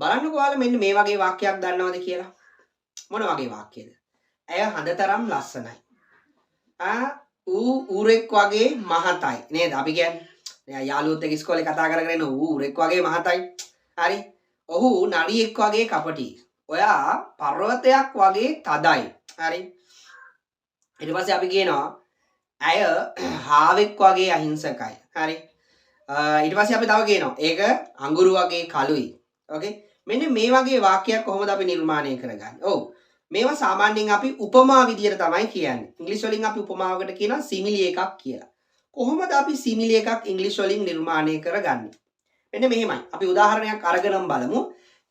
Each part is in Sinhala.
බලන්නකෝ ඔයාලා මෙන්න මේ වගේ වාක්‍යයක් දන්නවද කියලා. මොන වගේ වාක්‍යද? ඇය හඳතරම් ලස්සනයි. ඌ ඌරෙක් වගේ මහතයි නේද? අපි කියන්නේ යාළුවොත් එක්ක ඉස්කෝලේ කතා කරගෙන ඉන්න ඌ ඌරෙක් වගේ මහතයි. හරි. ඔහු නරියෙක් වගේ කපටි. ඔයා පර්වතයක් වගේ තදයි. හරි. ඊට පස්සේ අපි කියනවා ඇය හාවෙක් වගේ අහිංසකයි. හරි. ඊට පස්සේ අපි තව කියනවා ඒක අඟුරු වගේ කළුයි. ඕකේ. මෙන්න මේ වගේ වාක්‍යයක් කොහොමද අපි නිර්මාණය කරගන්නේ? ඔව්. මේවා සාමාන්‍යයෙන් අපි උපමා විදියට තමයි කියන්නේ. ඉංග්‍රීසි වලින් අපි උපමාවකට කියනවා සිමිලි එකක් කියලා. කොහොමද අපි සිමිලි එකක් ඉංග්‍රීසි වලින් නිර්මාණය කරගන්නේ? මෙන්න මෙහෙමයි. අපි උදාහරණයක් අරගෙනම බලමු.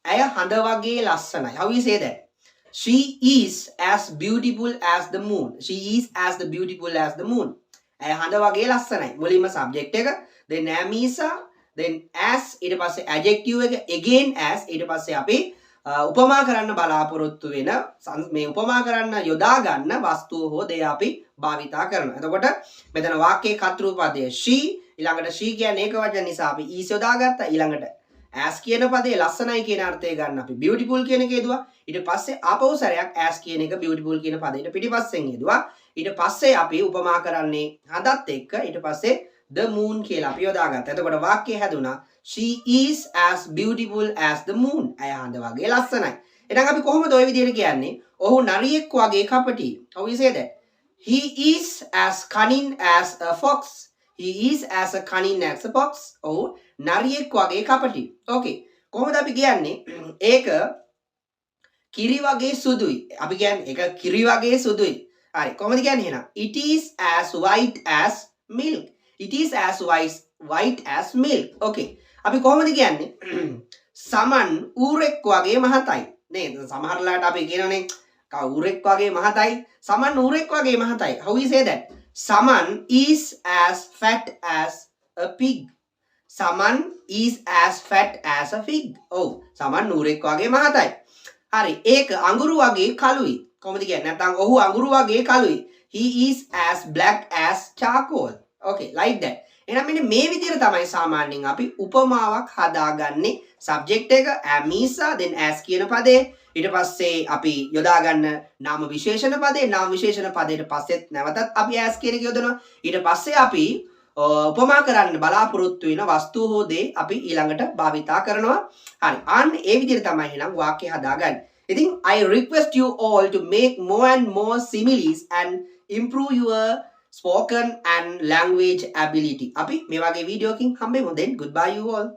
ඇය හඳ වගේ ලස්සනයි. How we say that? She is as beautiful as the moon. She is as the beautiful as the moon. ඇය හඳ වගේ ලස්සනයි. මුලින්ම subject එක, then am is, then as ඊට පස්සේ adjective එක, again as ඊට පස්සේ අපි උපමා කරන්න බලාපොරොත්තු වෙන මේ උපමා කරන්න යොදා ගන්න වස්තුව හෝ දේ අපි භාවිතා කරනවා. එතකොට මෙතන වාක්‍යයේ කර්තෘ පදය she, ඊළඟට she කියන්නේ ඒක වචන නිසා අපි is යොදාගත්තා. ඊළඟට as කියන පදේ ලස්සනයි කියන අර්ථය ගන්න අපි beautiful කියන එක යෙදුවා. ඊට පස්සේ ආපහු සැරයක් as කියන එක beautiful කියන පදේට පිටිපස්සෙන් යෙදුවා. ඊට පස්සේ අපි උපමා කරන්නේ හඳත් එක්ක ඊට පස්සේ the moon කියලා අපි යොදාගත්තා. එතකොට වාක්‍යය හැදුනා she is as beautiful as the moon. ඇය හඳ වගේ ලස්සනයි. එහෙනම් අපි කොහොමද ওই විදිහට කියන්නේ? ඔහු නරියෙක් වගේ කපටි. How we say that? He is as cunning as a fox. He is as a cunning as a fox. ඔහු නරියෙක් වගේ කපටි. Okay. කොහොමද අපි කියන්නේ? ඒක කිරි වගේ සුදුයි. අපි කියන්නේ ඒක කිරි වගේ සුදුයි. හරි. කොහොමද කියන්නේ එහෙනම්? It is as white as milk. It is as white as milk. Okay. අපි කොහොමද කියන්නේ? සමන් ඌරෙක් වගේ මහතයි. නේද? සමහරලාට අපි කියනනේ ඌරෙක් වගේ මහතයි. සමන් ඌරෙක් වගේ මහතයි. How we say that? Saman is as fat as a pig. Saman is as fat as a pig. ඔව්. සමන් ඌරෙක් වගේ මහතයි. හරි. ඒක අඟුරු වගේ කළුයි. කොහොමද කියන්නේ? නැත්නම් ඔහු අඟුරු වගේ කළුයි. He is as black as charcoal. Okay, like that. එහෙනම් මෙන්න මේ විදිහට තමයි සාමාන්‍යයෙන් අපි උපමාවක් හදාගන්නේ. subject එක am is, then as කියන පදේ, ඊට පස්සේ අපි යොදා ගන්න නාම විශේෂණ පදේ, නාම විශේෂණ පදයට පස්සෙත් නැවතත් අපි as කියන එක යොදනවා. ඊට පස්සේ අපි උපමා කරන්න බලාපොරොත්තු වෙන වස්තුව හෝ දේ අපි ඊළඟට භාවිතා කරනවා. හරි. අන්න ඒ විදිහට තමයි එහෙනම් වාක්‍ය හදාගන්නේ. ඉතින් I request you all to make more and more similes and improve your spoken and language ability. අපි මේ වගේ වීඩියෝකින් හම්බෙමු. then goodbye you all.